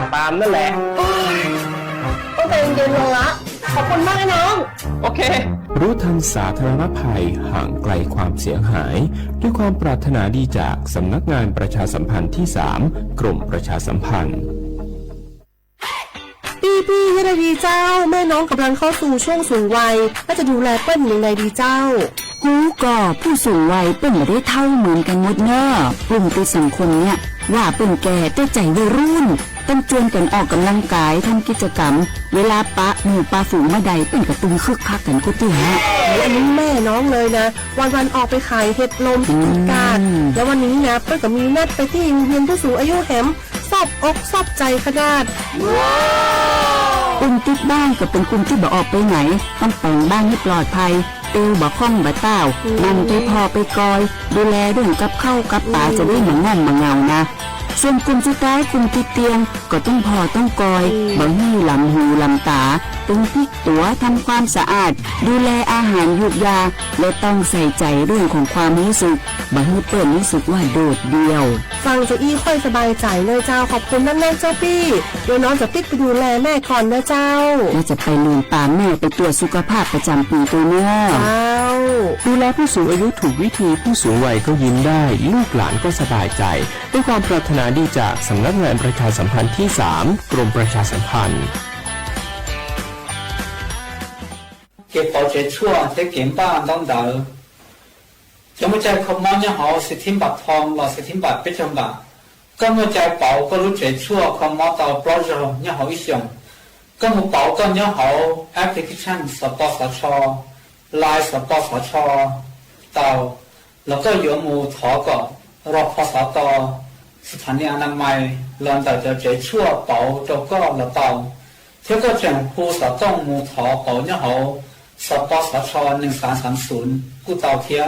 ากตามนั่นแหละต้องใจเย็นๆลงละขอบคุณมากนะน้องโอเครู้ทันสาธารณภัยห่างไกลความเสียหายด้วยความปรารถนาดีจากสำนักงานประชาสัมพันธ์ที่ 3 กรมประชาสัมพันธ์พี่ให้ได้ดีเจ้าแม่น้องกำลังเข้าสู่ช่วงสูงวัยก็จะดูแลเปิ้ลยังไงดีเจ้ากูก็ผู้สูงวัยเปิ้ลไม่ได้เท่าเหมือนกันหมดเนอะกลุ่มที่สังคมเนี่ยว่าเปิ้ลแก่แต่ใจวัยรุ่นต้องชวนกันออกกำลังกายทำกิจกรรมเวลาปะหมู่ปะฝูงมาใดเปิ้ลกระตุ้นคึกคักกันกุฏิฮะอันนี้แม่น้องเลยนะวันออกไปขายเห็ดลมที่กิจการแล้ววันนี้นะเปิ้ลก็มีนัดไปที่โรงเรียนผู้สูงอายุแหมซอบอกซอบใจขนาดกลุ่มติดบ้านก็เป็นกลุ่มที่บ่ออกไปไหนต้องแต่งบ้านให้ปลอดภัยติวบ่คล้องบ่เต้ามันไปพอไปกอยดูแลเรื่องกับข้าวกับปลาจะได้เหมือนง่อมมาเงานะส่วนกลุ่มสุดท้ายกลุ่มติดเตียงก็ต้องพอต้องกอยบ่ให้ลำหูลำตาต้องพลิกตัวทำความสะอาดดูแลอาหารยุกยาและต้องใส่ใจเรื่องของความรู้สึกบ่ให้เปิ้ลรู้สึกว่าโดดเดี่ยวฟังจะอี้ค่อยสบายใจเลยเจ้าขอบคุณนั่นแน่เจ้าพี่เดี๋ยวน้องจะติดไปดูแลแม่ก่อนนะเจ้าและจะไปลืมตามแม่ไปตรวจสุขภาพประจำปีตัวเนี้ยดูแลผู้สูงอายุถูกวิธีผู้สูงวัยก็ยิ้มได้ลูกหลานก็สบายใจด้วยความปรารถนาดีจากสำนักงานประชาสัมพันธ์ที่ 3 กรมประชาสัมพันธ์เก็บ保洁处在减半当头怎么在ขมอนยังหอสิทิมบัตทองรอสิทิมบัตเป็นจังบัตก็เมื่อใจเป่าก็รู้ใจชั่วขมอต่อโปรเจกต์ยังหออีกอย่างก็มือเป่าก็ยังหอแอปพลิเคชันสปสชไลน์สปสชต่อแล้วก็อยู่มือถอก็รอพสตสถานีอนามัยหลังจากจะใจชั่วเป่าจะก็ละเต่าเที่ยวก็จังผู้สต้องมือถอเป่ายังหอสปสช1330กู้เต่าเทีย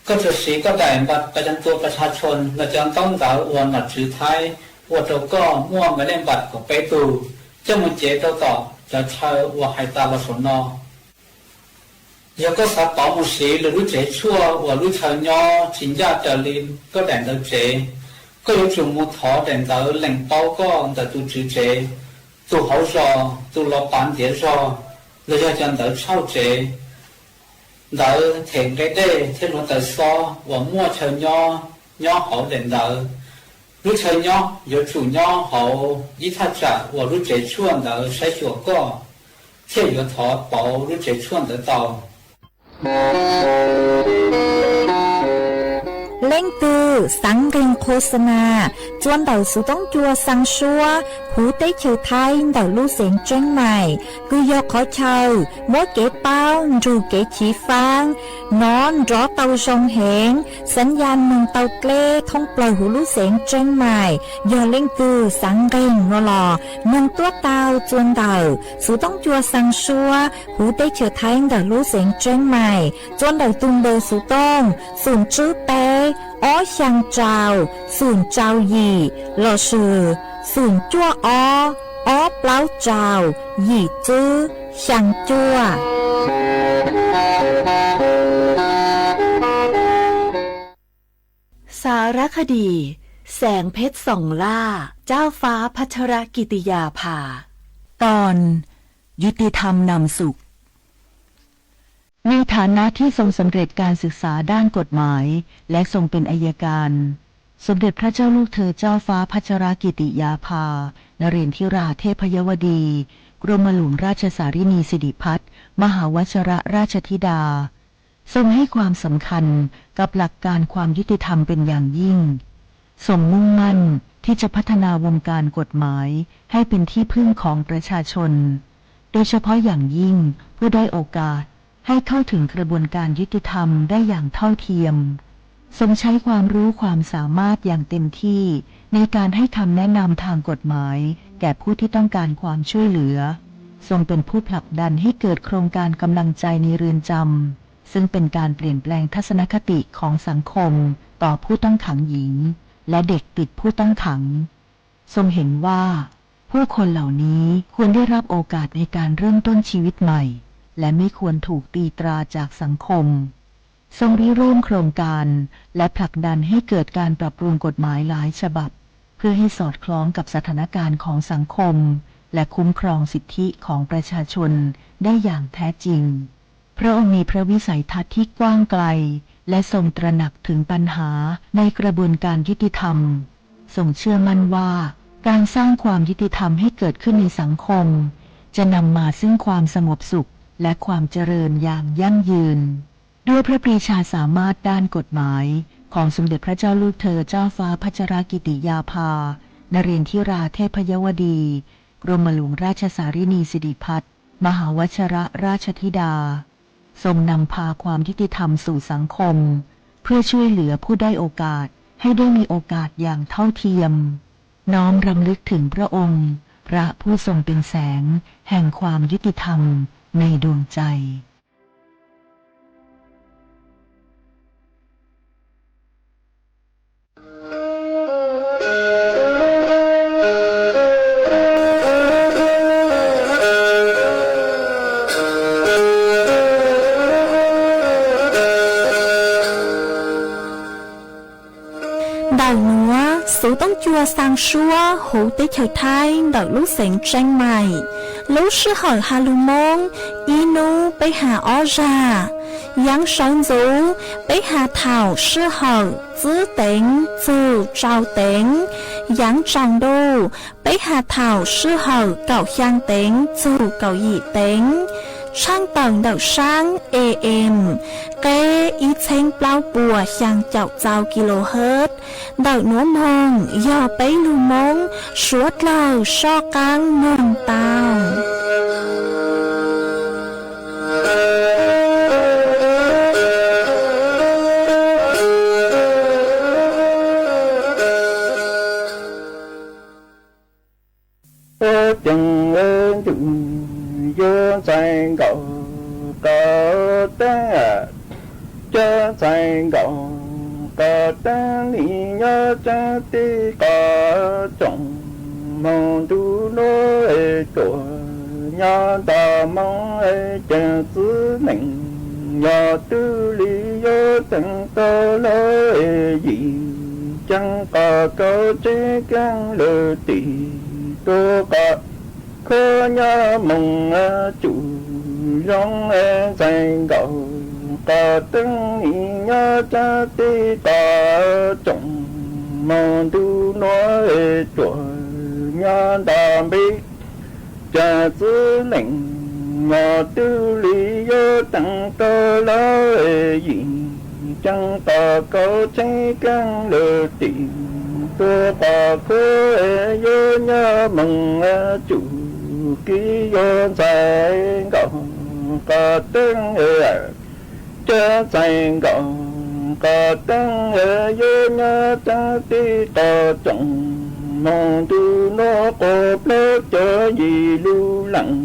ก็จะสีก็ได้บัตรประจำตัวประชาชนและจะต้องดาวอวนบัตรถือท้ายว่าเราก็มั่วไม่เล่นบัตรก็ไปดูจะมันเจตต่อจะใช้ว่าให้ตาละสนอยังก็สับปะมุสีหรือรู้เจชั่วว่ารู้เธอยอจินยาจะลินก็แดงเราเจก็有จุมุทอแดงเราแหล่งเป้าก็แต่ตัวจือเจตัวเขารอตัวเราปานเดียรอเราจะจันเราเช่าเจđỡ thiện cái đê thế nó tự so và mua chờ nho hậu đền đỡ lúc chờ nho giờ chủ nho hậu ý thắt trả và lúc chế chuan đỡ sai chuột co thế giờ thọ bảo lúc chế chuan đỡ tàu เล่งตือสังเริงโฆษณาจวนเต่าสุต้องจัวสังชัวหูเต้เฉียวไทยเต่าลู่เสียงเจ้งใหม่กุยอขอเชาโมเก๋เป้าจูเก๋ฉีฟางนอนรอเต่าชงเหงสัญญาณเมืองเต่าเกล้ท่องปล่อยหูลู่เสียงเจ้งใหม่ยอเล่งตือสังเริงรอหล่อเมืองตัวเต่าจวนเต่าสุต้องจัวสังชัวหูเต้เฉียวไทยเต่าลู่เสียงเจ้งใหม่จวนเต่าตุงเบอร์สุต้องสูงจื้อเต้อ้อช่างเจ้าสูนเจ้าหยี่หล่อชื่อสูนจั่วอ้อเปล่าเจ้าหยี่จื้อช่างจั่วสารคดีแสงเพชรส่องล่าเจ้าฟ้าพัชรกิติยาภาตอนยุติธรรมนำสุขในฐานะที่ทรงสำเร็จการศึกษาด้านกฎหมายและทรงเป็นอัยการสมเด็จพระเจ้าลูกเธอเจ้าฟ้าพัชรกิติยาภานเรนทิราเทพยวดีกรมหลวงราชสารินีสิริพัฒน์มหาวชรราชธิดาทรงให้ความสำคัญกับหลักการความยุติธรรมเป็นอย่างยิ่งทรงมุ่งมั่นที่จะพัฒนาวงการกฎหมายให้เป็นที่พึ่งของประชาชนโดยเฉพาะอย่างยิ่งผู้ได้โอกาสให้เข้าถึงกระบวนการยุติธรรมได้อย่างเท่าเทียมทรงใช้ความรู้ความสามารถอย่างเต็มที่ในการให้คำแนะนำทางกฎหมายแก่ผู้ที่ต้องการความช่วยเหลือทรงเป็นผู้ผลักดันให้เกิดโครงการกำลังใจในเรือนจำซึ่งเป็นการเปลี่ยนแปลงทัศนคติของสังคมต่อผู้ต้องขังหญิงและเด็กติดผู้ต้องขังทรงเห็นว่าผู้คนเหล่านี้ควรได้รับโอกาสในการเริ่มต้นชีวิตใหม่และไม่ควรถูกตีตราจากสังคมทรงริเริ่มโครงการและผลักดันให้เกิดการปรับปรุงกฎหมายหลายฉบับ เพื่อให้สอดคล้องกับสถานการณ์ของสังคมและคุ้มครองสิทธิของประชาชนได้อย่างแท้จริงพระองค์มีพระวิสัยทัศน์ที่กว้างไกลและทรงตระหนักถึงปัญหาในกระบวนการยุติธรรมทรงเชื่อมั่นว่าการสร้างความยุติธรรมให้เกิดขึ้นในสังคมจะนำมาซึ่งความสงบสุขและความเจริญอย่างยั่งยืนด้วยพระปรีชาสามารถด้านกฎหมายของสมเด็จพระเจ้าลูกเธอเจ้าฟ้าพัชรกิติยาภานเรนทิราเทพยวดีกรมหลวงราชสารินีสิริพัฒน์มหาวชรราชธิดาทรงนำพาความยุติธรรมสู่สังคมเพื่อช่วยเหลือผู้ด้อยโอกาสให้ได้มีโอกาสอย่างเท่าเทียมน้อมรำลึกถึงพระองค์พระผู้ทรงเป็นแสงแห่งความยุติธรรมในดวงใจĐầu nữa, số tông chua sang xua, hữu tế trời thái, đợi lúc sáng tranh mày. Lúc sư hỏi hà lưu môn, inu bế hà ó ra. Yang sơn dũ, bế hà thảo sư hỏi, giữ tính, dù trao tính. Yang trọng đô, bế hà thảo sư hỏi, cậu khang tính, dù cậu dị tính. Sang tầng đầu sáng AM cái ý chênh bao bùa sang chậu giao kHz đầu núa mông do bấy lưu mông suốt lâu so căng nông tàu chừng chữ vô sang cầu có ta cho sang cầu có ta lý nhớ cha ti có chồng mong tu lối tuổi nhớ ta mong cha xứ mình nhớ tư lý vô từng tơ lối gì chẳng có câu chế căn lơ tì tôi có khơ nhớ mong chủ rong dành cầu có từng nhớ cha ti có chồng mong tu nói tuổi nhớ đàm bi cha xứ lệnh ngọ tư lý vô tăng tơ lối gì chẳng có câu chế căn lơ tì tôi có khơ vô nhớ mong chủ ký vô dành cầu có từng cho dành cầu có từng vô nhớ ta ti có chồng mong tu nó có lớp cho gì lưu lặng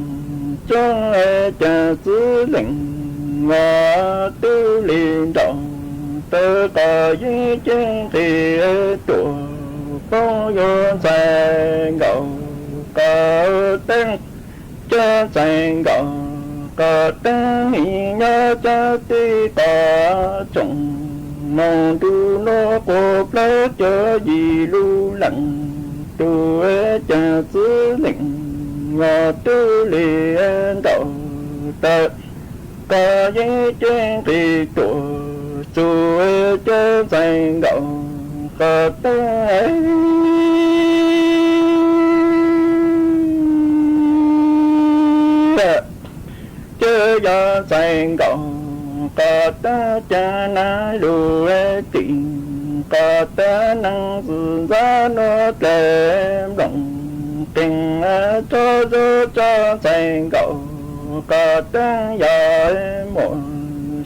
cho cha xứ lệnh ngọ tư liền động tớ có dĩ chân thì chùa có vô dành cầu có từng cho dành cầu có từng nhớ cha ti có chồng mong tu nó có lớp cho gì lưu lặng tu cha xứ lệnh ngọ tư liền đầu tờ có dĩ chân thì chùa chúa cho dành cầu có từng chớ do dành cầu có ta cha na lù tình có ta năng dự giá nó thêm lòng tình cho dành cầu có ta giỏi một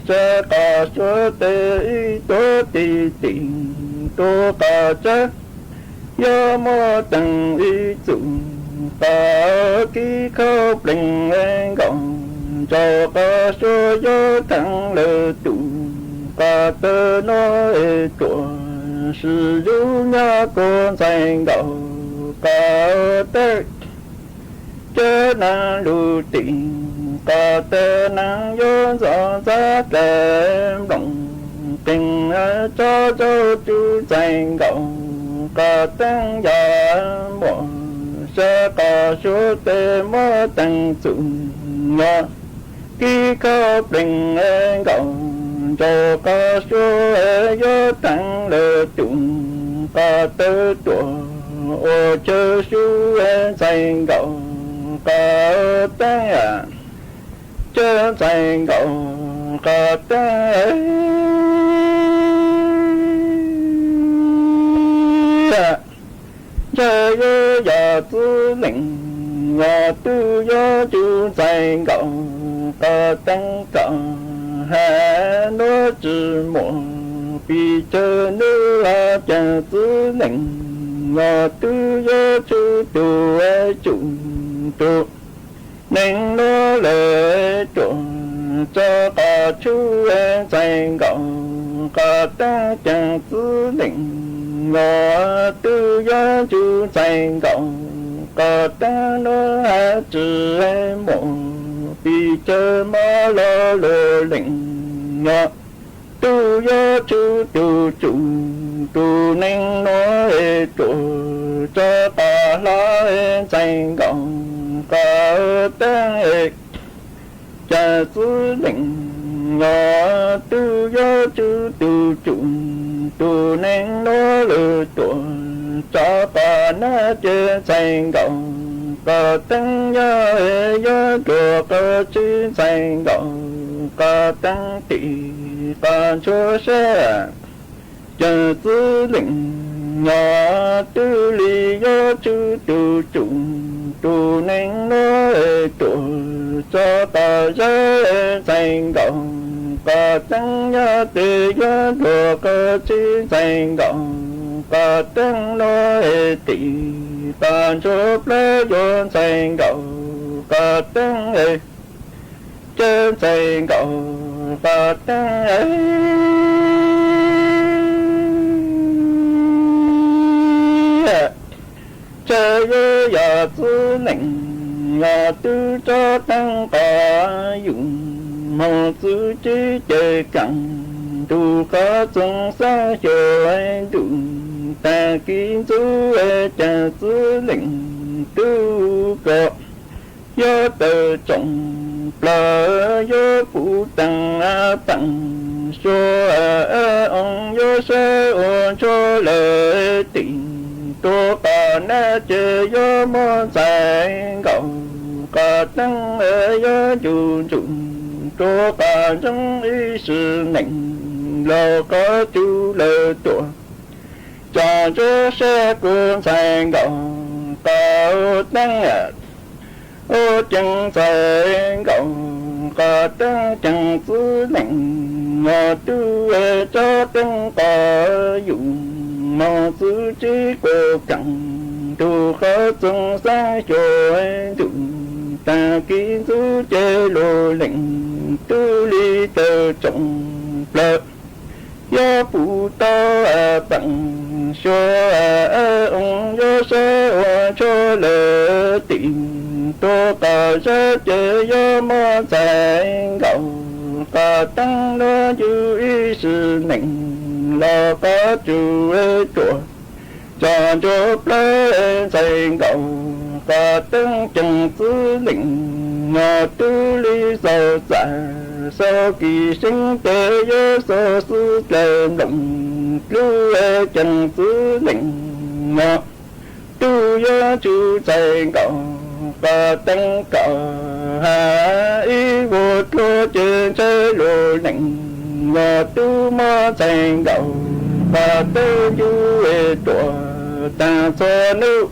sẽ có số tế tố tì tình tố có chất do mô tầng ý dụng có ký khốc linh gọng cho có số do thẳng lơ tụ có tơ nói của sử dụng nhớ con dành gọng có tơ chớ năng lưu tình có tơ năng vô rõ ra kèm đồng tình cho chú dành gọng có tăng gió mùa sẽ có số tê mơ tăng dụng nhọ khi có bình gọng cho có số gió tăng lỡ trùng có tơ tuổi ô chơ su danh gọng có tăng chơ danh gọng có tăng chơ yo ya tư lệnh ya tư yo chu danh gọng có tăng gọng hà nó chỉ một vì chờ nữa chẳng tư lệnh ya tư yo chu tu chu tu nên nó lệ trộn cho cả chú danh gọng cả ta chẳng tư lệnh ngõ tư giá chú danh gọng cả ta nó chỉ một vì chờ mà lo lệ lệnh ngõ tư giá chú tu chủ tu nên nó trộn cho cả lo danh gọng cả ta cha tư lệnh ngõ tư giá chú tu chủ tu nên nó lựa tuần cho ta nó chơi danh gọng có tăng nhớ cửa có chữ danh gọng có tăng tỷ ta cho xe chờ tư lệnh ngõ tư lý do chú tu chủ tu nên nó tuần cho ta ra danh gọng có tăng nhớ từ gió đùa có chữ danh gọng có tăng nó tỷ ta chốt lấy gió danh gọng có tăng chớ danh gọng có tăng chớ yo ya tư lệnh ya tư cho tăng có dụng mong tư trí chơi cẳng đủ có trong xa chơi đủ ta kiến chú cha tư lệnh tư cọ do tờ trọng lỡ do phụ tăng bằng số ông do sẽ ôn cho lời tình tô bà na chơi do món giải gọng có tăng do chủ dụng cho bà trong ý sự nành lo có chú lơ tuổi cho sẽ cuốn sang gọng có tăng ô chẳng sang gọng có tăng chẳng tư lệnh ngọ tư cho tăng có dụng mà tư trí của cẳng tu khó trong xa trôi dụng ta kiến tu chế lô lệnh tu ly tờ trọng lợ do phụ to bằng số ông do sẽ cho lỡ tình tô cả ra chơi do mơ giải gạo cả tăng nó chú ý sự nành là có chú tuổi cho lấy giải gạo cả tăng chẳng tư lệnh ngọ tư ly sầu giả sau kỳ sinh tế do sơ sư kề động lưu chẳng tư lệnh ngọ tu do chú giải gạo và tăng cọ hạ ý vô lô trên chế lô lệnh và tu mơ giải gạo và tư du tuổi ta cho nữ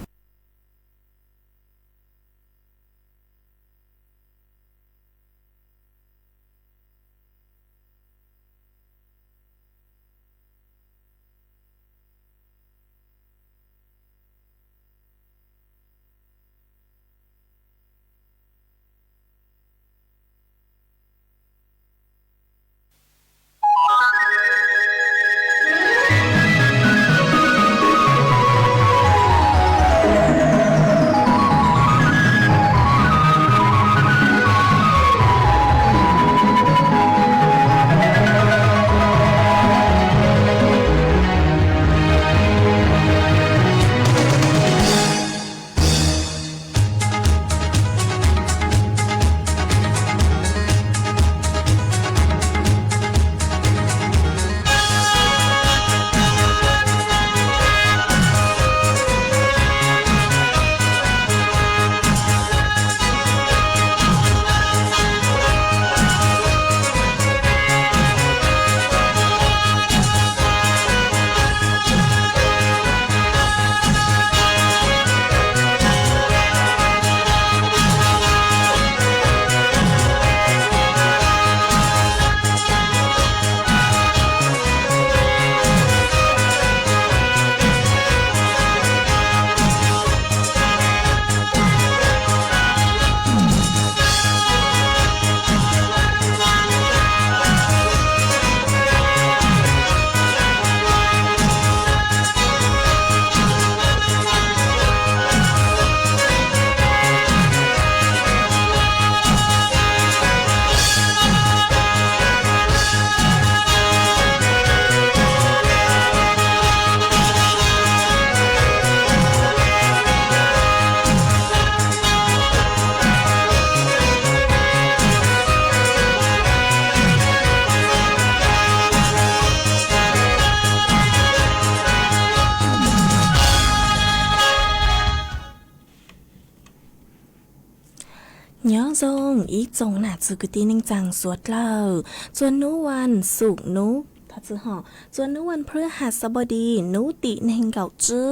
nhớ dông ý dông nà chữ cứ tin chẳng suốt lâu chuan núวันสุกร์นุถ้าจะห่อส่วนนวันพฤหัสบดีนุติในเก่าจื้อ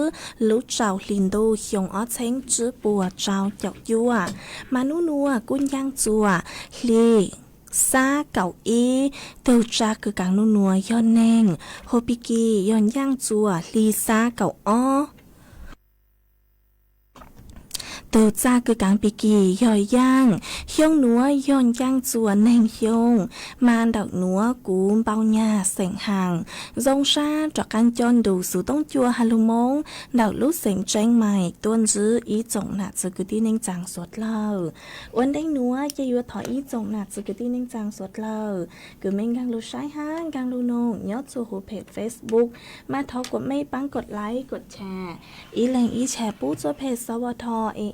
ลุเจ้าลินดูหยงอ้อเช้งจื้อปัวเจ้าเจ้ายัวมานุนัวกุ้นย่างจัวลีซาเก่าอีเตียวจาคือกางนัวย้อนแนงโฮปิกีย้อนย่างจัวลีซาเก่าอ้อเตียวจ้าคือกางปีกีย่อยย่างเฮียงนัวย้อนย่างจัวแนงเฮียงมานดอกนัวกูมเบาหญ้าเสียงห่างจงซาจอกกันจอนดูสู่ต้องจัวฮาลุมงดอกลูกเสียงแจ้งใหม่ต้นจื้ออีจงหนักจะคือที่นิ่งจางสดเล่าวันได้นัวจะอยู่ถอยอีจงหนักจะคือที่นิ่งจางสดเล่าคือเม่งกังลูกชายห้างกังลูกนงยอดสู่หูเพจ Facebook มาทอกดไม่ปังกดไลค์กดแชร์อีแรงอีแชร์ปู้ตัวเพจสวทอี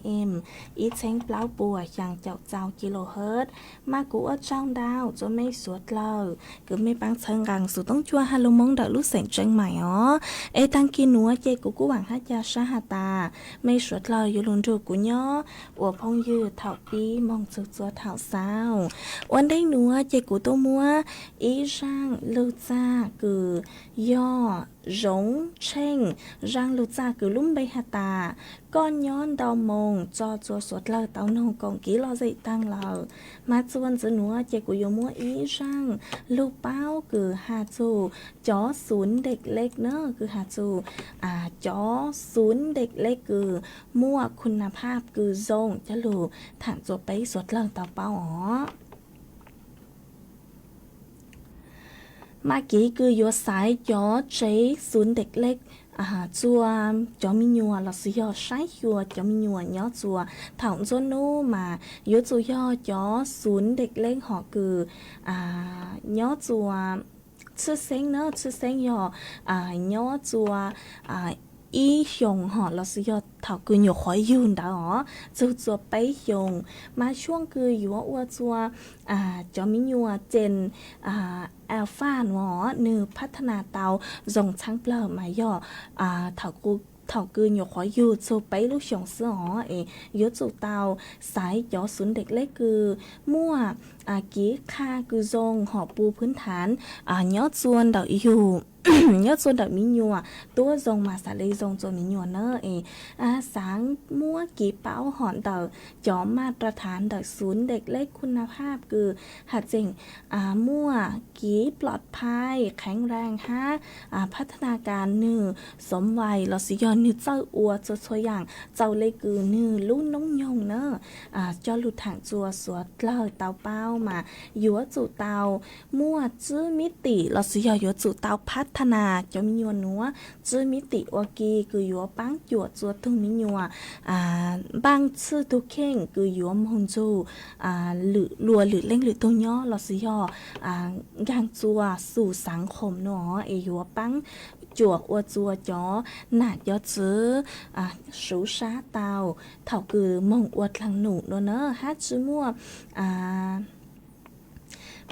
เช้งเปล่าปัวอย่างเจ้ากิโลเฮิรตซ์มากูว่าเจ้าดาวจะไม่สวดเล่าคือไม่ปังเชิงกังสู่ต้องชัวฮาโลมงดอกลูกเสียงเจิงใหม่อ๋อตั้งกินหนัวเจกูหวังฮัจยาชาฮาตาไม่สวดเล่าอยู่ลุนดูกูย่ออวพงยืดเถ่าปีมองจุดจัวเถ่าสาววันได้หนัวเจกูตัวมัวอีร่างลูจ้าคือย่อหงเช่งร่างลูจ้าคือลุ่มใบฮาตาก้อนย้อนดาวมงจอจัวสวดเล่าเต้านงกองกี้รอใจตั้งเรามาจวนจะหนัวเจกูยมัวอีร่างลูกเป้าคือฮาจูจอศูนย์เด็กเล็กเนอะคือฮาจูจอศูนย์เด็กเล็กคือมั่วคุณภาพคือทรงจะลูฐานตัวไปสวดเล่าเต้าเป้าอ๋อเมื่อกี้คือยัวสายจอเจศูนย์เด็กเล็กจัวจอมิญัวเราสิยอใช้ยัวจอมิญัวย่อจัวถาวจนโนมายัวจัวย่อจอศูนย์เด็กเล็กหอคือย่อจัวชื่อเซ็งเนอะชื่อเซ็งย่อย่อจัวอีหยงหอเราสิยอถาวคืออยู่ขอยยืนดาอ๋อจัวไปหยงมาช่วงคืออยู่ว่าจัวจอมิญัวเจนแอลฟาหนอเนื้อพัฒนาเตาส่งชั้งเปล่ามาย่อถาวคืออยู่ขออยู่โซไปลูกชงเสืออ๋อยศสู่เตาสายยอศูนย์เด็กเล็กคือมั่วกี้ค่าคือทรงหอปูพื้นฐานยอดส่วนดอกอยู่ ยอดส่วนดอกมิญัวตัวทรงมาสาลีทรงโจมิญัวเนอสางมั่วกี่เป้าหอนดอกจอมมาตรฐานดอกศูนย์เด็กเล็กคุณภาพคือหัดเจงมั่วกี่ปลอดภัยแข็งแรงฮะพัฒนาการเนื้อสมวัยเราสิยอนเนื้อเจ้าอัวจะช่วยอย่างเจ้าเล็กคือเนื้อลุ่นน้องยงเนอจอหลุดถังจัวสวดเล่าเตาเป้ามายัวจู่เตามั่วจื้อมิติเราสิยอยัวจู่เตาพัฒนาจะมียัวนัวจื้อมิติวากีคือยัวปังจัวจัวตึงมิยัวบางชื่อตุเข่งคือยัวมงจูหรือลัวหรือเล่งหรือตัวย่อเราสิยอย่างจัวสู่สังคมเนาะยัวปังจัวอวจัวจอหนาดยอจื้อสูชาเตาเท่าคือมงอวดหลังหนูเนาะฮัจื้อมั่ว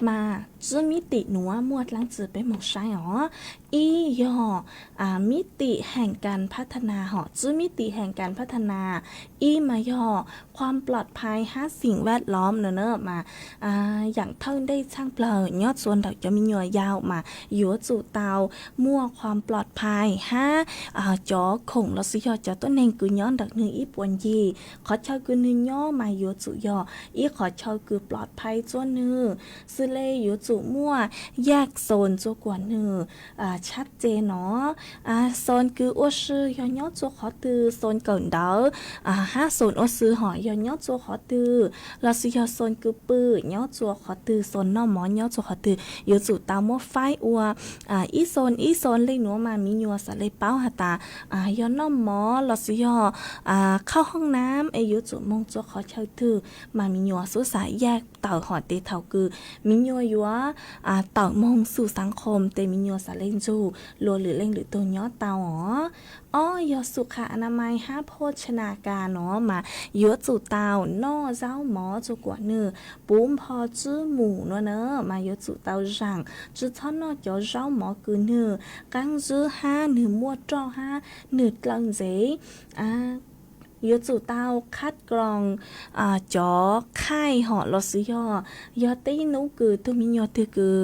มาจื้อมิติหนัวมวดหลังจื้อไปหมกใช้หรออีย่อมิติแห่งการพัฒนาหอจื้อมิติแห่งการพัฒนาอีมาย่อความปลอดภัยสิ่งแวดล้อมเนอะมาอย่างเท่าได้ช่างเปล่ายอดส่วนดอกจะมีหน่วยยาวมาอยู่จู่เตามั่วความปลอดภัยจอคงเราสิยอจอต้นเองคือย้อนดอกหนึ่งอีปวนยีขอเช่าคือหนึ่งย่อมาอยู่จู่ย่ออีขอเช่าคือปลอดภัยจ้วนเนื้อซื้อเลยอยู่จู่มั่วแยกโซนจู่กว่าเนื้อชัดเจนเนาะโซนคืออ้วซื้อยอจู่ขอตือโซนเกินเดาโซนอ้วซื้อหอยอจู่ขอตือเราสิยอโซนคือปื้อยอจู่ขอตือโซนนอหมอยอจู่ขอตืออยู่จู่ตามั่วไฟอัวอีโซนเลยหนูมามียัวสะเลยเป้าหาตายอนนอหมอเราสิยอเข้าห้องน้ำอยู่จู่มงจู่ขอเช่าตือมามียัวสุสายแยกเต่าหอเตเท่าคือมิญัวยัวเต่ามงสู่สังคมเตมิญัวสาเล่นจูลัวหรือเล่งหรือตัวยอเต่าอ๋อยอสุขอนามัยโภชนาการเนาะมายัวจู่เต่านอเจ้าหมอจูกว่าเนื้อปุ้มพอจื้อหมูเนาะมายัวจู่เต่าจังจื้อท่อนนอจอเจ้าหมอคือเนื้อกังจื้อเนื้อมัวจ่อเนื้อกลังเจ ยจูเต้าคัดกรองจอไข่หอลอซื้อยอตีนูคือตัวมียอตือคือ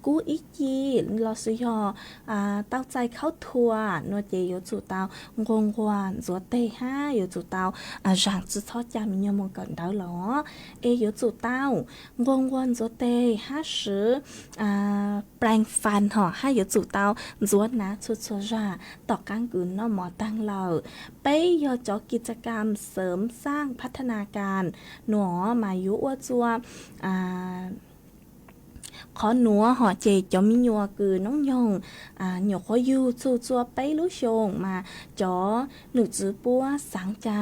กู้อีกีลอซื้อยเต้าใจเข้าทัวนวดเจยจูเต้างงกวนจัวเตห้ายจูเต้าจางจุดทอดจามียอมงก่อนเดาหรอยจูเต้างงกวนจัวเต50แปลงฟันหอให้ยจูเต้าจัวนะชุดชัวราต่อกางกุนนอหมอตั้งเราไปยอจอกิจกรรมเสริมสร้างพัฒนาการหนอมายุว่าจัวขอหนัวหอเจจอมิญัวคือน้องยงหยกขอยูจูจัวไปลุชงมาจอหนูจื้อปัวสังจา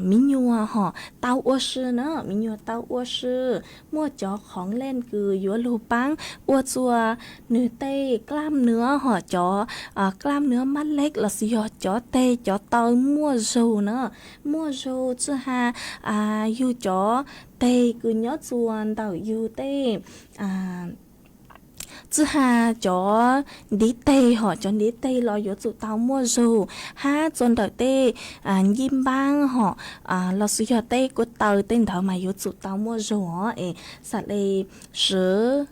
มิญัวหอเต้าอัวชื่อเนอะมิญัวเต้าอัวชื่อมั่วจอของเล่นคือยัวลูปังอัวจัวเนื้อเต้กล้ามเนื้อหอจอกล้ามเนื้อมัดเล็กละสิยอจอเต้จอเตามั่วโจเนอะมั่วโจจื้อฮายูจอเต้คือย้อจวนเต่ายูเต้chứ ha chó đi tây họ cho đi tây lo yếu tụ tao mua dù ha chọn đợi tây nhim bang họ lo sử dụng tây của tàu tên thảo mà yếu tụ tao mua dù họ sạch lì sữa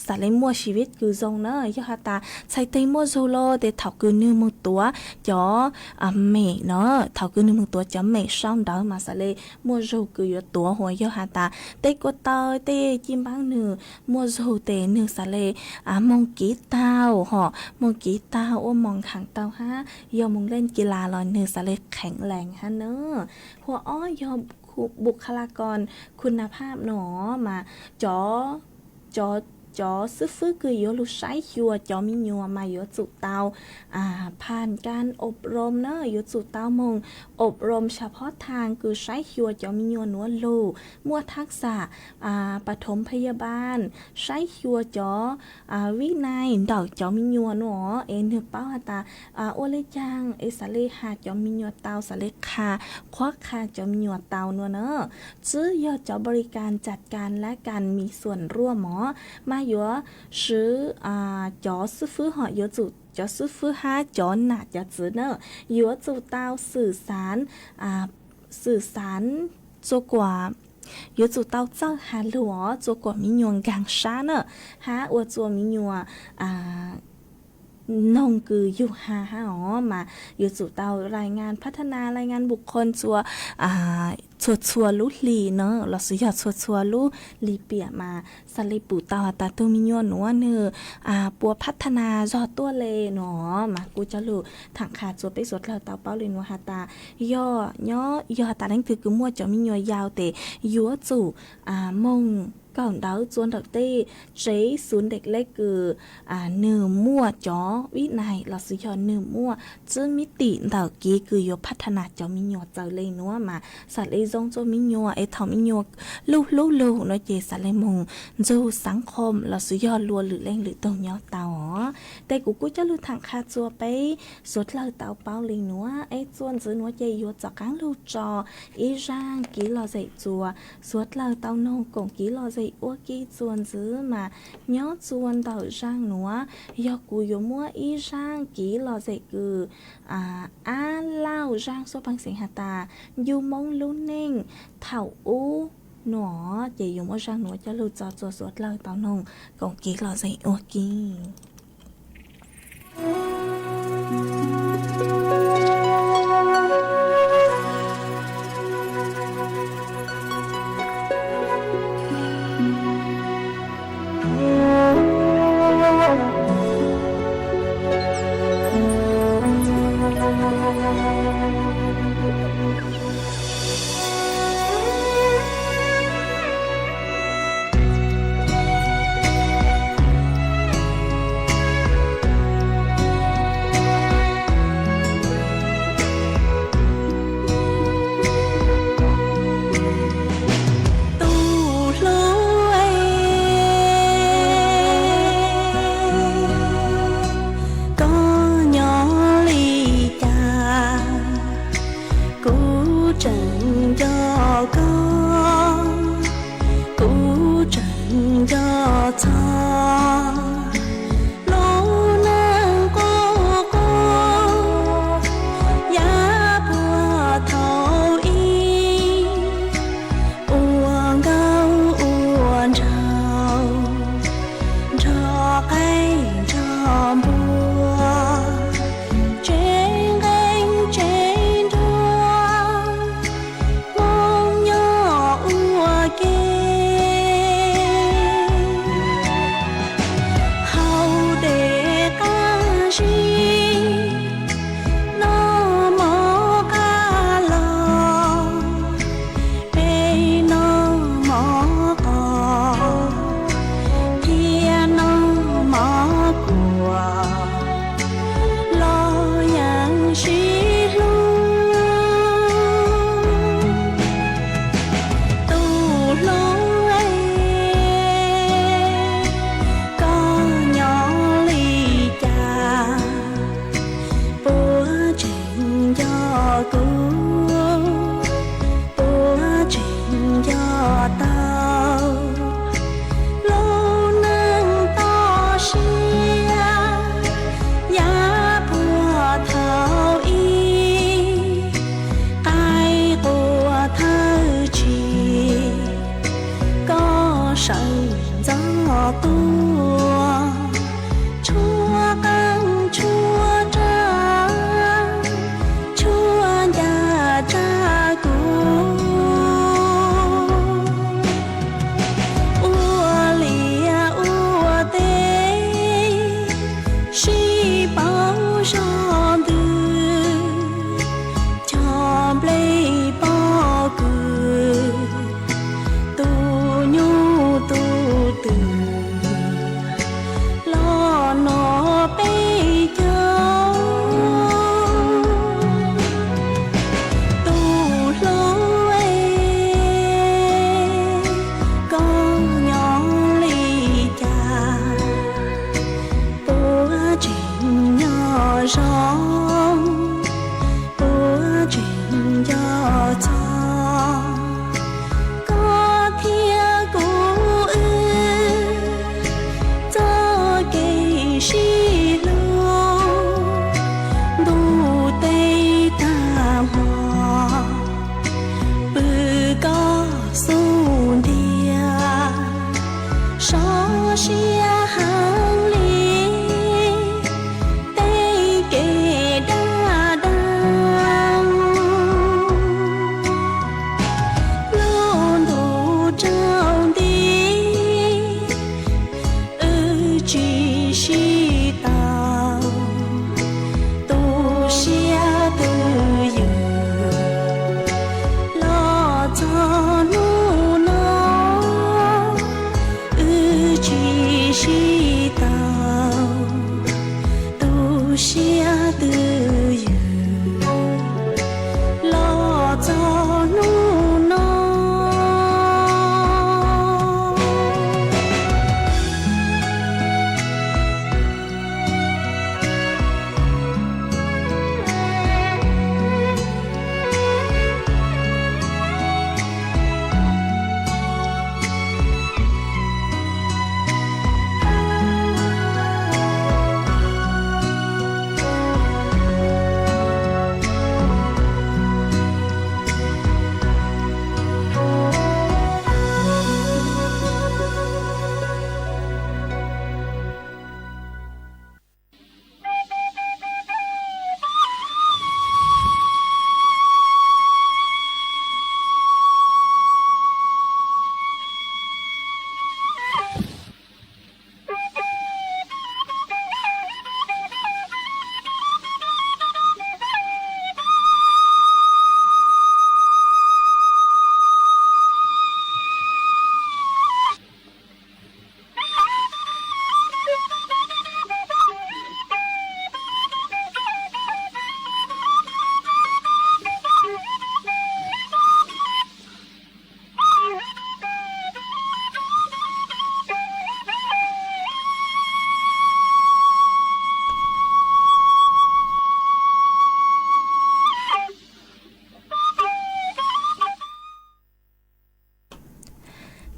สาเลมัวชีวิตคือทรงเนอะยอฮาตาใช้เตมัวโซโลเดถาคือนึงมึงตัวจ่อเมเนาะถาคือนึงมึงตัวจ่อเมช่องดาวมาสาเลมัวโซคืออยู่ตัวหัวยอฮาตาเตกตาเตจิมบังนึมัวโซเตนึสาเลมองกีเต้ามองกีเต้าโอ้มองขังเต้าฮะยอมมองเล่นกีฬาลอยนึสาเลแข็งแรงฮะเนอะหัวอ้อยอมบุคลากรคุณภาพหนอมาจ่อซื้อฟื้นคือโยลูใช้ชัวจอมียัวมาโยจุเตาผ่านการอบรมเนอะโยจุเตามงอบรมเฉพาะทางคือใช้ชัวจอมียัวนัวลูมั่วทักษะปฐมพยาบาลใช้ชัวจอวินัยดอกจอมียัวหนอเนื้อเป้าตาโอเลจังสาเลหาจอมียัวเตาสาเลคาควักคาจอมียัวเตานัวเนอะซื้อยอดจอบริการจัดการและการมีส่วนร่วมหมอมาอยู่ซื้อจอซื้อฟื้นหอยจุจอซื้อฟื้นห้าจอหนาจะจื้อเนอะอยู่จุเตาสื่อสารตัวกว่าอยู่จุเตาเจ้าหาหลัวตัวกว่ามีหยวงกลางช้าเนอะหาอวดตัวมีหยวนงคืออยู่หามาอยู่จุเตารายงานพัฒนารายงานบุคคลชัวลุลีเนอะเราสุยอดชัวลุลีเปียมาสลิปูตาตาตัวมิญอนวเนอปัวพัฒนายอดตัวเลเนาะมากูจะรู้ถังขาดชัวไปสดเราเตาเป้าเลยนัวฮาตาย่อตานั่นคือมั่วจะมิญอยาวเตยัวจู่มงก่อนเดาจวนดอกเต้ใช้ศูนย์เด็กเล็กคือเนื้อมั่วจอวินัยเราสุยอดเนื้อมั่วซึ่งมิติเดากี้คือโยพัฒนาจอมิญอเจอเลยนัวมาสัตว์เลยจงโจมิญอทอมิญอลูเนาะเจสัตว์เลยมงจูสังคมเราสุยอดลัวหรือเล่งหรือตรงยอเตาแต่กูจะรู้ทางคาจัวไปสุดเราเตาเป้าเลยนัวจวนซื้อนัวเจโยจากกังลูจอร่างกี้เราใส่จัวสุดเราเตาโนกงกี้เราใส่อ้วกี้จวนซื้อมาย้อจวนเต่าร่างหนัวยอกูยมัวร่างกี้เราใส่คือเล่าร่างโซบังเสียงหาตาอยู่มองลุ้นเน่งเถ่าหนอเจยมัวร่างหนัวจะรู้จอสวดเราเต่านงกงกี้เราใส่อ้วกี้ท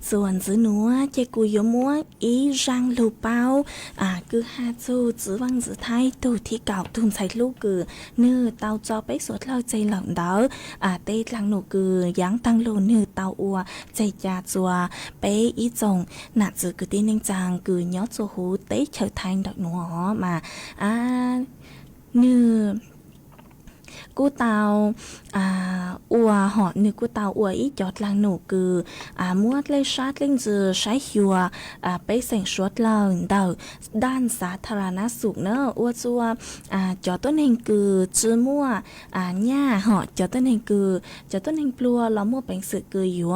ส่วนจื้อหนัวเจกุยมัวอีรังลูเปาคือฮาจูจื้อวังจื้อไทยตูที่เก่าตุนใส่ลูกคือเนื้อเตาจอไปสวดเราใจหลังเดาเตลังหนูคือยังตั้งโลเนื้อเตาอัวใจจาจัวไปอีจงหนักจื้อคือตีนึงจางคือย้อจัวหูเตเฉยไทยดอกหนัวมาเนื้อกูเตาอัวหอนึกกูเตาอัวอีจอดลังหนูคือมัวเลยชาร์จเล่งจือใช้หัวไปเสียงชวดเล่าเดาด้านสาธารณสุขเนอะอัวจัวจอต้นเฮงคือจื้อมัวหญ้าหอจอต้นเฮงคือจอต้นเฮงปลัวล้อมัวเป็นสึกคืออยู่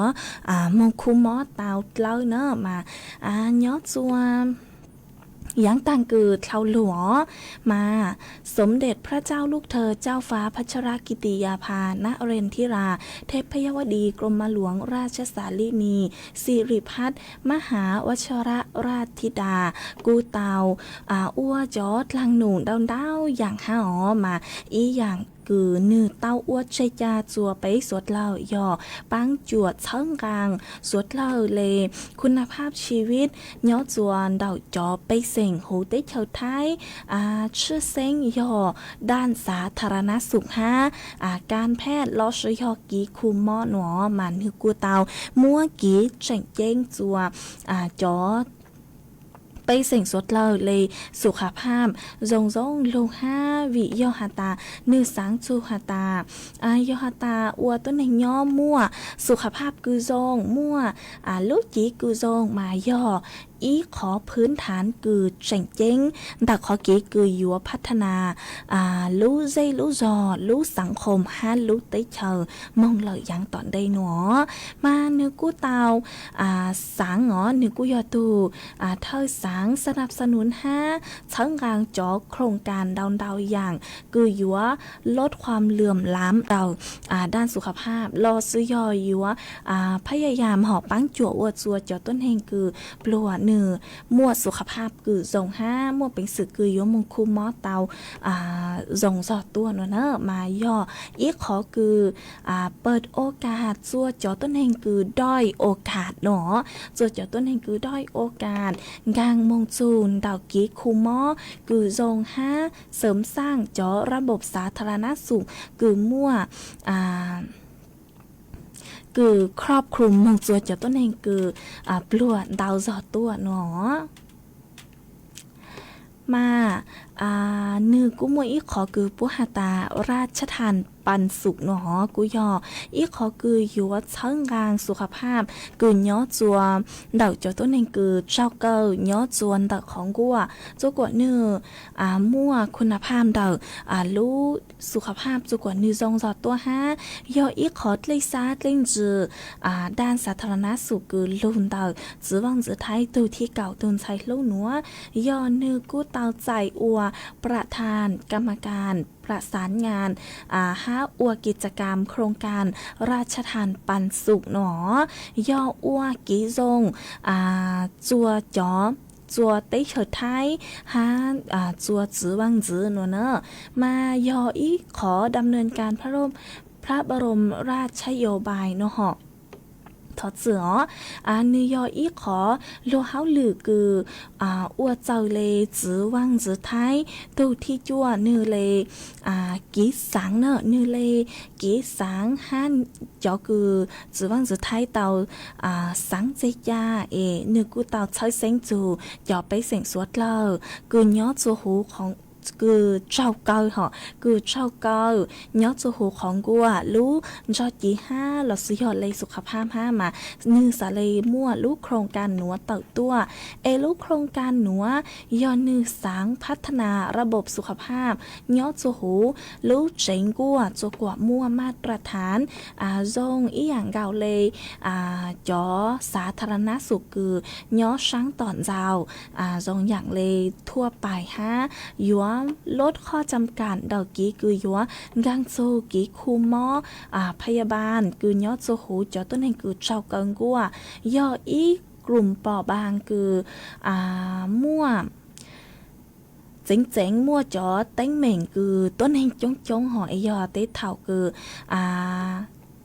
มงคุมอเตาเล่าเนอะมาย้อจัวยังต่างคือเท่าหลวมาสมเด็จพระเจ้าลูกเธอเจ้าฟ้าพัชรกิติยาภานเรนทิราเทพยวดีกรมหลวงราชสาลีนีสิริพัฒน์มหาวชรราชธิดากูเตาอ้วจอดลังหนูดาวอย่างห้ามาอีอย่างคือเนื้อเต้าอ้วใจจาจัวไปสวดเล่าย่อปังจวดเชิงกลางสวดเล่าเลยคุณภาพชีวิตย้อจวนเดาจอไปเสียงหูเตเฉาไทยชื่อเซ็งย่อด้านสาธารณสุขการแพทย์ลอชยอกีคุมมอหนอมันคือกูเตามัวกีเจ๋งเจ้งจัวจอไปเสียงสดเล่าเลยสุขภาพรงโลห้าวิยอหาตาเนื้อสังจูหาตายอหาตาอัวต้นในย่อมั่วสุขภาพคือรงมั่วลูกจีคือรงมาย่ออีขอพื้นฐานคือเจ๋งเจ้งดักขอกีคือยัวพัฒนารู้ใจรู้จอรู้สังคมรู้เตเชอมองเลยยังตอนได้หนอมาเนื้อกู้เตาสังหงอเนื้อกู้ยอตูเธอสังสนับสนุนเชิงกลางจอโครงการดาวอย่างคือยัวลดความเหลื่อมล้ำเดาด้านสุขภาพรอซื้อยอยัวพยายามหอบปังจั่วอวดจัวจอต้นเฮงคือปลัวมั่วสุขภาพคือส่งมั่วเป็นสึกคือยัวมงคุมมอเตาส่งสอดตัวเนอะมาย่ออีกขอคือเปิดโอกาสจัวจอต้นเฮงคือด้อยโอกาสเนาะจัวจอต้นเฮงคือด้อยโอกาสกางมงจูนดาวกีคุมมอคือส่งเสริมสร้างจอระบบสาธารณสุขคือมั่วคือครอบคลุมมงจัวจะต้นเองคือปลวดดาวจอดตัวเนาะมาเนื้อกุ้มวยอีขอคือปุหตาราชทานปันสุกเนาะกุยออีขอคืออยู่ว่าเชิงกลางสุขภาพคือย้อจัวเดาจอต้นเองคือเจ้าเกอย้อจวนเดาของกัวจัวกว่าเนื้อมั่วคุณภาพเดารู้สุขภาพจัวกว่าเนื้อทรงจอดตัวย่ออีขอเลยซาเล่งจือด้านสาธารณสุขคือลุ่นเดาจื้อวังจื้อไทยตัวที่เก่าตุนใช้ลูกหนัวย่อเนื้อกู้เตาใจอัวประธานกรรมการประสานงานอัวกิจกรรมโครงการราชทานปันสุขหนอย่ออัวกีจงจัวจอจัวเตเฉยไทยจัวจื้อวังจื้อเนอะมาย่ออีขอดำเนินการพระบรมราชโยบายเนาะทอดเสือเนื้อยออีขอโลเฮาหลือคืออัวเจ้าเลจื้อวังจื้อไทยตูที่จั่วเนื้อเลกีสังเนอะเนื้อเลกีสังจอคือจื้อวังจื้อไทยเตาสังเจียเเนื้อกูเตาใช้เส้นจูจอไปเสียงสวดเล่าคือยอจัวหูของคือเจ้าเกาคือเจ้าเกาย้อจูหูของกัวรู้จอจีหลอดสุยอดเลยสุขภาพมานึ่งสาเลยมั่วรู้โครงการหนัวเต่าตัวรู้โครงการหนัวยอนึ่งสังพัฒนาระบบสุขภาพย้อจูหูรู้เจ๋งกัวจัวกว่ามั่วมาตรฐานจงอีอย่างเก่าเลยจอสาธารณสุขคือย้อช้างตอนเจ้าจงอย่างเลยทั่วไปยัวลดข้อจำกัดดอกกีคือยัวกังโซกีคูมอพยาบาลคือยอดโซหูจอต้นแห่งคือเจ้าเกิงกัวยออีกลุ่มเปราะบางคือมั่วเจ๋งมั่วจอเต้งเหม่งคือต้นแห่งจงหอยยอเต้เถ่าคือ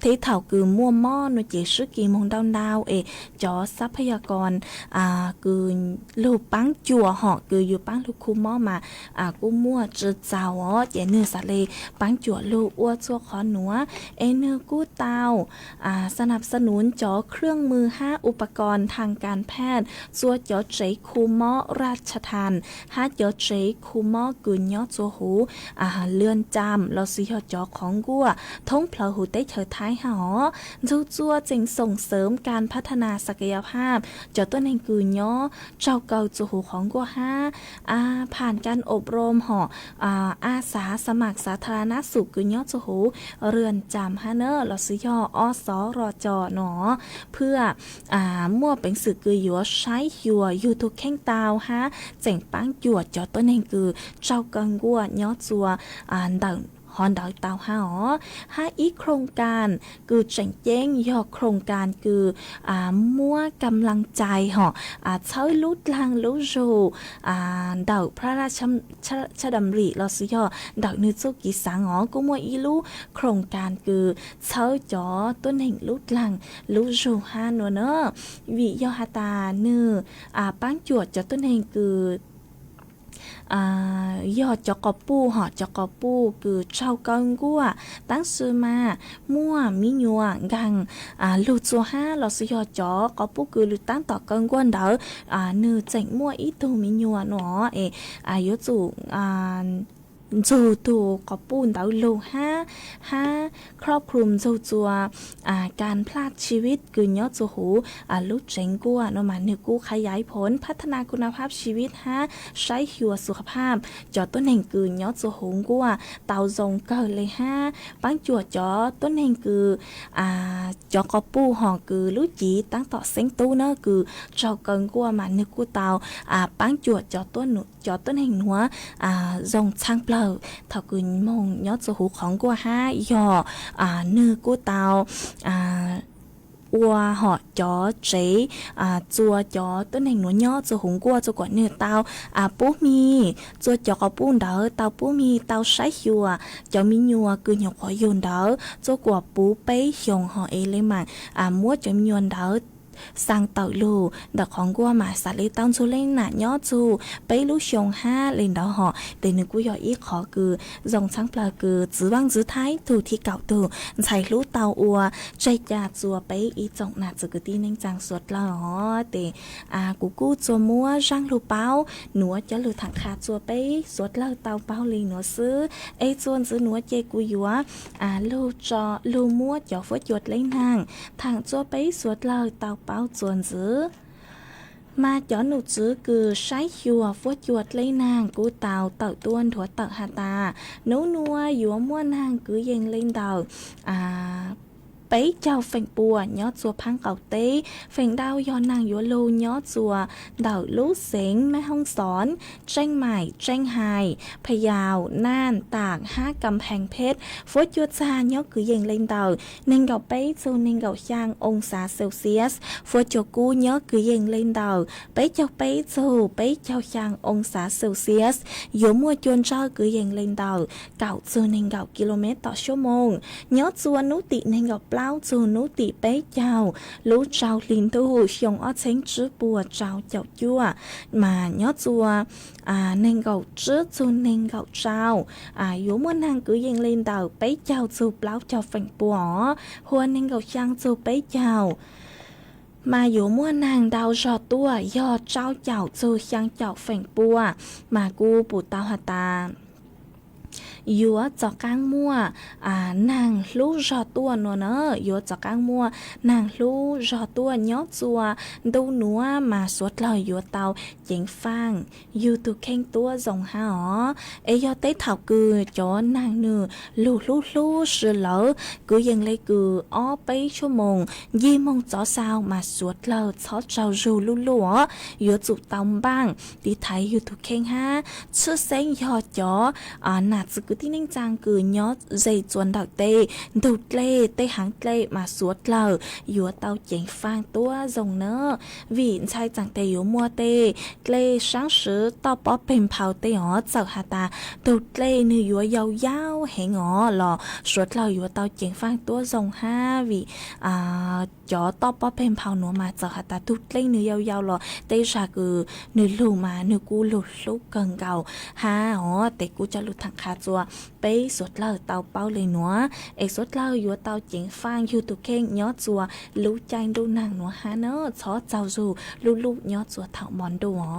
thế thảo cứ mua mò nó chỉ sức kỳ mong đau choทรัพยากรcứ lưu bán chùa họ cứอยู่bán lưu khu mò màกูmuaจืดเจ้าchỉ nửaสาเลbán chùa lưuอ้วชั่วขอหนัวเนื้อกู้เตาสนับสนุนจอเครื่องมือ5อุปกรณ์ทางการแพทย์จัวจอใจคูมอราชทานจอใจคูมอกุญยอจัวหูเลื่อนจำเราซื้อจอของกัวท้องเพลาหูได้เฉิดท้ายหอจัวจึงส่งเสริมการพัฒนาศักยภาพจอต้นแห่งกุญยอเจ้าเก่าจัวหูของกัวผ่านการอบรมหออาสาสมัครสาธารณสุขกุญยอจัวหูเรือนจำเนอเราซื้ออสรจหนอเพื่อมั่วเป็นสื่อคืออยู่ใช้อยู่ทุกแข้งตาวเจ๋งปังหยวดจอต้นเองคือเจ้ากังกัวย้อจัวดังฮอนดอยเตาอีกโครงการคือเจ๋งเจ้งยอโครงการคือมั่วกำลังใจเช้าลุดลางลุจูดาวพระราชดำริเราซื้อดาวนึจุกิสังก็มั่วอีลูโครงการคือเช้าจอต้นแห่งลุดลางลุจูนัวเนอวิยอฮาตาเนื้อปังจวดจอต้นแห่งคือยอดจอกปูจอกปูคือเจ้ากังกัวตั้งซื้อมามั่วมิญัวกังลูจัวเราซื้อยอดจอกปูคือลูตั้งต่อกังกวนเดอเนื้อเจ๋งมั่วอีตูมิญัวเนาะยจูตัวกอบปูนเตาโลครอบคลุมจัวการพลาดชีวิตคือยอดจูหูลุเจงกัวนมาเนื้อกู้ขยายผลพัฒนาคุณภาพชีวิตใช้หัวสุขภาพจอต้นแห่งคือยอดจูหูกัวเตาทรงเกิดเลยปังจวดจอต้นแห่งคือจอกอบปูห่อคือลุจีตั้งต่อเซ็งตู้เนอคือเจ้าเกินกัวมาเนื้อกู้เตาปังจวดจอต้นแห่งหัวทรงช่างเปล่าถ้ากุญมงยอดจูหูของกัวยอเนื้อกู้เตาอัวหอจอเจจัวจอต้นแห่งหนูย่อจัวหงกัวจัวกว่าเนื้อเตาปูมีจัวจอกปูนเดอเตาปูมีเตาใช้หัวจอมียัวคือหยกขอโยนเดอจัวกว่าปูไปหยงหอเลยมันมัวจอมียวนเดอsang tàu lù đặcของกัวมาสาลีตั้งชูเล่นหนาย่อจูไปรู้ชงเล่นดาวหอแต่นึกกูย่ออีขอคือทรงช่างปลาคือจื้อวังจื้อท้ายถูที่เก่าตูใช้รู้เตาอัวใจยาจัวไปอีจงหนาจืกตีนิ่งจังสวดละหอแต่กูจัวมัวช่างลูเป้าหนัวจะลูถังขาจัวไปสวดละเตาเป้าเลยหนัวซื้อจวนซื้อหนัวเจกูยัวลูจอลูมัวจ่อฟดหยดเล่นทางจัวไปสวดละเตาbao chuẩn dữ mà chó nụ dữ cứ sái chùa vuốt chuột lấy nàng cú tàu tàu tuôn thua tàu hà tà nấu nua dúa mua nàng cứ dành lên đầu bấy chào phèn bùa nhó chùa phang cẩu tế phèn đau do nàng dúa lô nhó chùa đảo lú xénแม่ห้องสอนแจ้งใหม่แจ้งไฮพยาวน่านตากกำแพงเพชรฟุตยุดซาnhó cứ dành lên đầu nên gạo bấy dù nên gạo trangองศาเซลเซียสฟุตจูกูnhó cứ dành lên đầu bấy chào bấy dù bấy chào trangองศาเซลเซียสdúa mua chuôn cho cứ dành lên đầu gạo dù nên gạo kmต่อชั่วโมงnhó chùa nú tị nên gạo lao dù nú tị bấy chào lú trào linh tu xiong ở chén chữ bùa trào chào chua mà nhó chùa nên gạo trước dù nên gạo trào yếu muốn hàng cứ dành lên đầu bấy chào dù lão chào phành bùa hoa nên gạo trang dù bấy chào mà yếu muốn hàng đào giọt tua do trao chào dù sang chào phành bùa mà gu bù tao hà taยัวจอกกางมัวนางลูจอตัวนัวเนอยัวจอกกางมัวนางลูจอตัวย้อจัวดูนัวมาสวดลอยยัวเตาเจ๋งฟังยูตุเข่งตัวส่งหายอเต้เถากือจอนางเนื้อลูสือเหลอกือยังเลยกืออ้อไปชั่วโมง20 โมงจ่อสาวมาสวดลอยซอเจ้าจูลัวยัวจุดตอมบ้างดีไทยยูตุเข่งชื่อเส้นยอจอหนาจึก ที่นิ่งจางกือยอดใจจวนดอกเตดูดเล่เตหางเล่มาสวดเหล่ายัวเตาเจ๋งฟางตัวทรงเนอวีนชายจังเตอยู่มัวเตเล่ช้างสือต่อป๊อเป็นเผาเตอ๋อเจ้าหาตาดูดเล่เนื้อยัวยาวๆเหงอ๋อหล่อสวดเหล่ายัวเตาเจ๋งฟางตัวทรงห้าวีจอต่อป๊อเป็นเผาหนัวมาเจ้าหาตาดูดเล่เนื้อยาวๆหล่อเตชากือเนื้อลูมาเนื้อกูหลุดลุกเกินเก่าห้าอ๋อเตกูจะหลุดทางคาจัวไปสวดเหล่าเตาเป้าเลยหนัวเอกสวดเหล่ายัวเตาเจ๋งฟางอยู่ตุเข่งยอดจัวรู้ใจดูหนังหนัวฮาเนอชอเจ้าจูลูกยอดจัวเถามอนดูอ๋อ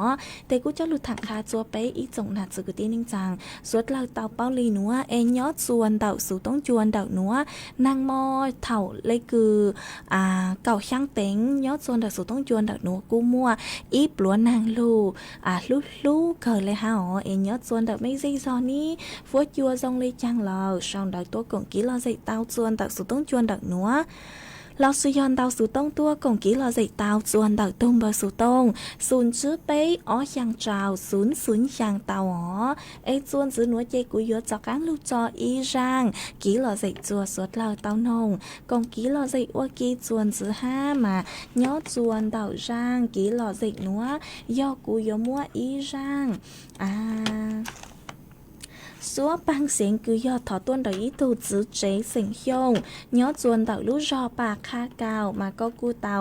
เตกูจะหลุดทางคาจัวไปอีจงหนัดสกุตีนิ่งจังสวดเหล่าเตาเป้าเลยหนัวเอ็นยอดจวนเตาสู่ต้องจวนเตาหนัวนางมอเถาเลยคือเก่าช่างเต็งยอดจวนเตาสู่ต้องจวนเตาหนัวกูมัวอีปลัวนางลูเกิดเลยฮะอ๋อเอ็นยอดจวนเตาไม่ซีซอนี้ฟัวจัวจงเลยจังเราช่องเตาตัวกงกี้เราใส่เตาจวนเตาสู่ต้องจวนเตาหนัวเราสุยอนเตาสู่ต้องตัวกงกี้เราใส่เตาจวนเตาตุ้มเบอร์สู่ต้องศูนย์ชื่อเป๊ะอ๋อยังเจ้าศูนย์ยังเตาอ๋อไอจวนจื้อหนัวเจกุยยจอกังลูกจออีร่างกี้เราใส่จัวสวดเราเตานงกงกี้เราใส่ว่ากี้จวนจื้อห้ามาย่อจวนเตาร่างกี้เราใส่หนัวย่อกุยมัวอีร่างสัวบางเสียงคือยอดถอต้นดอกอีตูจื้อเจ๋สิงยงย้อจวนเต่าลูกรอปากคาเกามาก็กูเต่า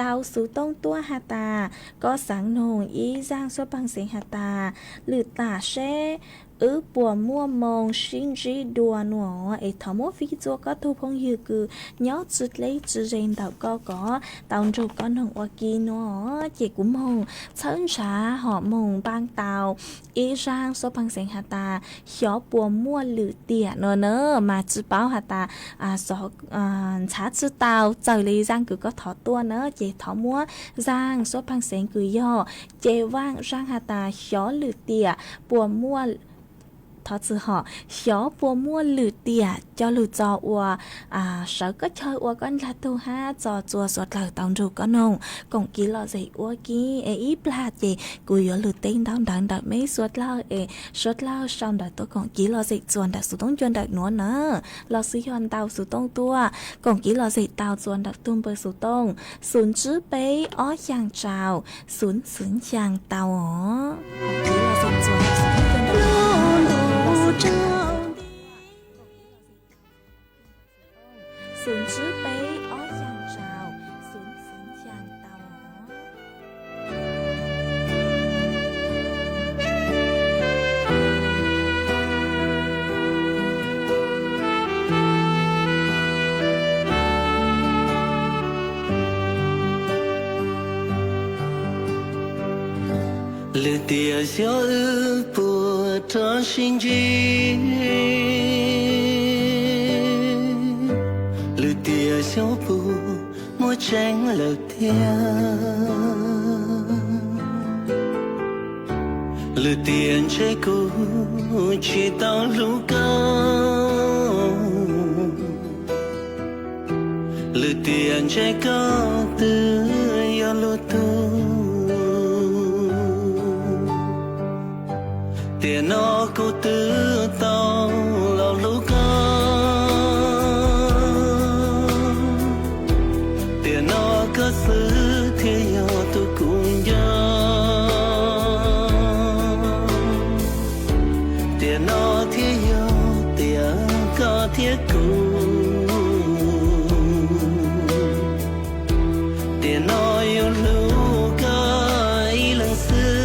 ดาวสูต้องตัวหาตาก็สังนงอีร่างสัวบางเสียงหาตาหรือตาเช่ปัวมัวมองชิงจีดัวหนัวไอทอมฟิจัวก็ทูพงยืคือย้อจุดเล็กจุดเรนเต่าก็เต่าจูก็หนงวากีหนัวเจกุมงเชิญช้าหอมงบางเต่าอีร่างสัวบางเสียงหาตาเขียวปัวมัวหรือเตี่ยเนอมาจื้อเป้าหาตาสอช้าจื้อเต่าเจอเลยร่างคือก็ถอตัวเนอเจถอมัวร่างสัวบางเสียงคือย่อเจว่างร่างหาตาเขียวหรือเตี่ยปัวมัวทอจื้อหอเขียวปัวมัวหรือเตี่ยจอหรือจออัวเสือก็เชยอัวก้อนละตัวห้าจอจัวสวดเหล่าตองจูก็นงกงกี้หล่อใจอัวกี้อีปลาเจกูยอหรือเต้งดาวดังดักไม่สวดเหล่าสวดเหล่าชอนดักตัวกงกี้หล่อใจจวนดักสุต้องจวนดักหนัวเนอเราซื้อยอนเตาสุต้องตัวกงกี้หล่อใจเตาจวนดักตุ้มเปอร์สุต้องศูนย์จื้อเป้อ้อยางเจ้าศูนย์ยางเตาอ๋อกงกี้หล่อใจจวนดักสุต้องจวนดักศูนย์ชื่อเป้อ้อยางเจ้าศูนย์ยางเตาlư tia gió ư bùa cho sinh chi lư tia gió bùa mua tranh lờ tia lư tiền trái cũ chỉ tao lũ cao lư tiền trái cao từ yêu lũ tu tiền nó cô tư tao lao lũ tiền nó có sự thiên yêu tôi cùng nhau tiền nó thiên yêu tiền có thiết cùng tiền nó yêu lũ có ý lần xưa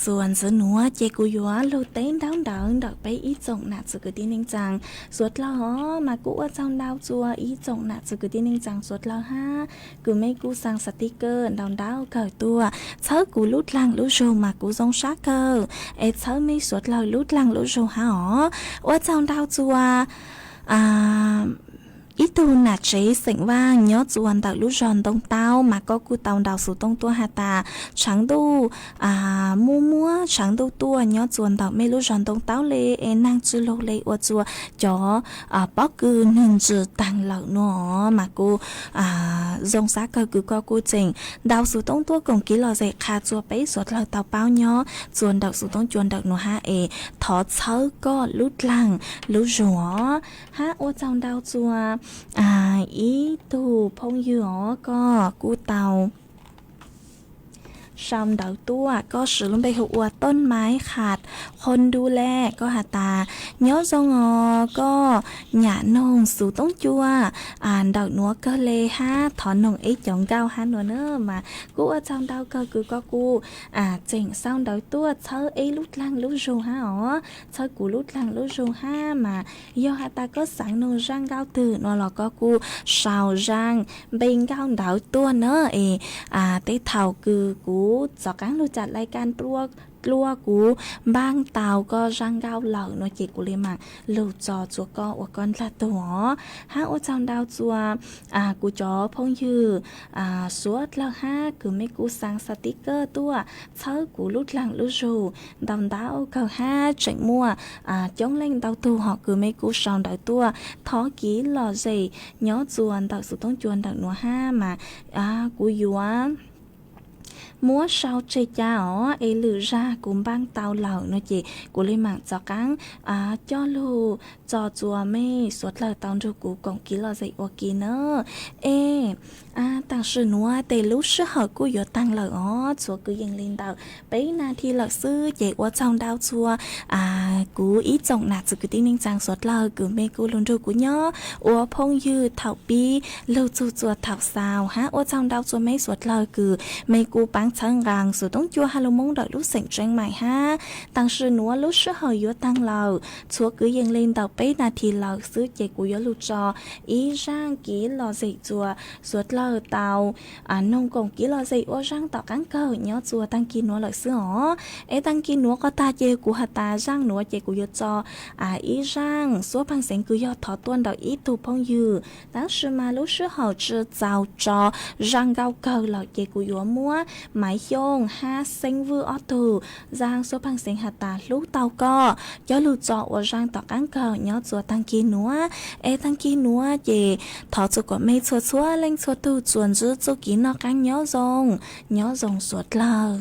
ส่วนสนัวเจกูยัวลูเต้นดาวดาวดอกไปอีจงหนักสุกตีนิงจังสวดละหอมากูว่าเจ้าดาวจัวอีจงหนักสุกตีนิงจังสวดละห้ากูไม่กูสั่งสติกเกอร์ดาวดาวเกิดตัวเธอกูลุดลังลุโชมากูทรงชักเกอร์เอเธอไม่สวดละลุดลังลุโชหาหอว่าเจ้าดาวจัวít tu nạt chế sinh vang nhớ chuan tạo lũ giòn đông tao mà có cu tàu đào sủ đông tua hà ta chẳng tu mua mua chẳng tu tua nhớ chuan tạo mê lũ giòn đông tao lê năng chư lô lê ô chua cho bó cư nên chư tăng lợn nó mà cô dòng xác cơ cứ có cô trình đào sủ đông tua cùng ký lò dậy khá chua bấy suốt lợn tàu bao nhớ chuan đào sủ đông chuan đào nó ha thọ chớ có lút lăng lũ rủa ha ô trong đào chua ý tu phong dừa có cu tàu xong đầu tua có sự lông bê hụaต้นไม้ขาดคนดูแลก็หาตาnhớ dòng có nhà nôngสูต้องจัวดอกนัวก็เลยฮะถอนนงเอ๊ะจ่องเก้าฮะนัวเนอมากูว่าจำดาวก็คือก็กูเจ๋งเศร้าดาวตัวเธอเอ๊ะลุดลังลุดรูฮะอ๋อเธอกูลุดลังลุดรูฮะมาย่อหาตาก็สั่งนงร่างเก้าตื่นนอหลอกก็กูสาวร่างเบ่งเก้าดาวตัวเนอเต้เท่าคือกูจอกการรู้จัดรายการตัวกูบางเตาก็ร่างเก้าเหล่าน้อยเจกูเลยมังลูจอจัวก็อวกอนละตัวฮะโอจังดาวจัวกูจอพงยือสวดแล้วฮะคือไม่กูสั่งสติกเกอร์ตัวเธอกูลุดหลังลุจูดำดาวเขาฮะจังมัวจ้องเล่งดาวตัวหอกคือไม่กูสองดาวตัวท้อกี้หล่อใจย้อจวนดาวสุดต้องจวนดาวหนัวห้ามากูอยู่múa sau chơi cha ó lử ra cùng bang tàu lẩu nói chị của lên mạng cho cắn cho lu cho chùa mê suốt lời tàu rồi của còn ký lo dậy ở ký nữa tăng sự núa tề lúc sức hợp của yo tăng lời ó chùa cứ dừng lên tàu bấy na thi lợi sư chị ở trong đào chùa cú ý trọng nạt sự cứ tin ninh trang suốt lời cứ mê cô luôn rồi của nhớ ở phong dư thảo bi lưu chùa thảo sao ha ở trong đào chùa mấy suốt lời cứ mê cô bán chẳng rằng sự tống chua hai lông mông đợi lúc sảnh tranh mày ha tăng sự núa lúc sức hợp yo tăng lời chùa cứ dừng lên tàu bấy na thi lợi sư chị của yo lưu cho ý rang ký lò dậy chùa suốt lời tàu nông công ký lò dậy ô rang tàu cán cờ nhớ chùa tăng ký núa lợi sư hó tăng ký núa có ta chê của hạt ta rang núa chê của yo cho ý rang số bằng sảnh cứ yo thọ tuân đợi ý tu phong dư tăng sự mà lúc sức hợp chư giàu cho rang gao cờ lợi chê của yo múa máy yong ha sinh vư ở tù giang số bằng sinh hạt ta lúc tàu co cho lụt trọ ở giang tọt cán cờ nhớ chùa tăng ký núa tăng ký núa về thọ chùa của mê chùa chùa lên chùa tu chuồn giữ chùa ký nó cán nhớ rồng suốt lờ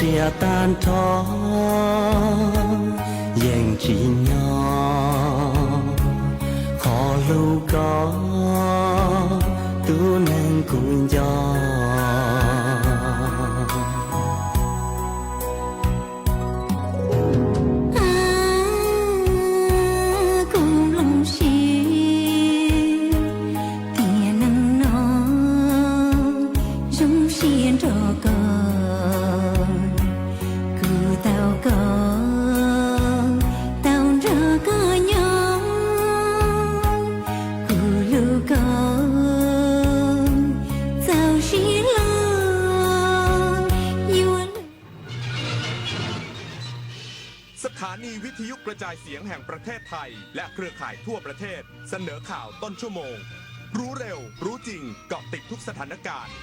xia tan thó yên chỉ nhỏ khó lưu có tu nên cùng gióวิทยุกระจายเสียงแห่งประเทศไทยและเครือข่ายทั่วประเทศเสนอข่าวต้นชั่วโมงรู้เร็วรู้จริงเกาะติดทุกสถานการณ์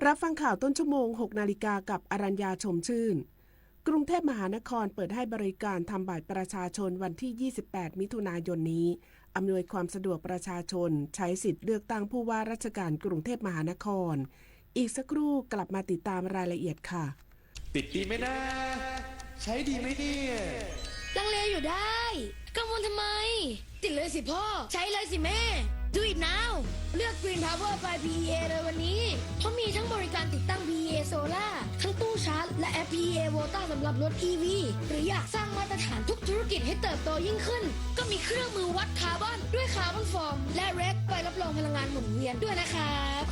รับฟังข่าวต้นชั่วโมง 6 นาฬิกากับอรัญญาชมชื่นกรุงเทพมหานครเปิดให้บริการทำบัตรประชาชนวันที่ 28 มิถุนายนนี้อำนวยความสะดวกประชาชนใช้สิทธิ์เลือกตั้งผู้ว่าราชการกรุงเทพมหานครอีกสักครู่กลับมาติดตามรายละเอียดค่ะติดดีไหมนะใช้ดีไหมเนี่ยลังเลอยู่ได้กังวลทำไมติดเลยสิพ่อใช้เลยสิแม่ Do it now เลือก Green Power by PEA เลยวันนี้เพราะมีทั้งบริการติดตั้ง PEA Solar ทั้งตู้ชาร์จและแอป PEA Volta สำหรับรถ EV หรืออยากสร้างมาตรฐานทุกธุรกิจให้เติบโตยิ่งขึ้นก็มีเครื่องมือวัดคาร์บอนด้วยคาร์บอนฟอร์มและเรกใบรับรองพลังงานหมุนเวียนด้วยนะครับ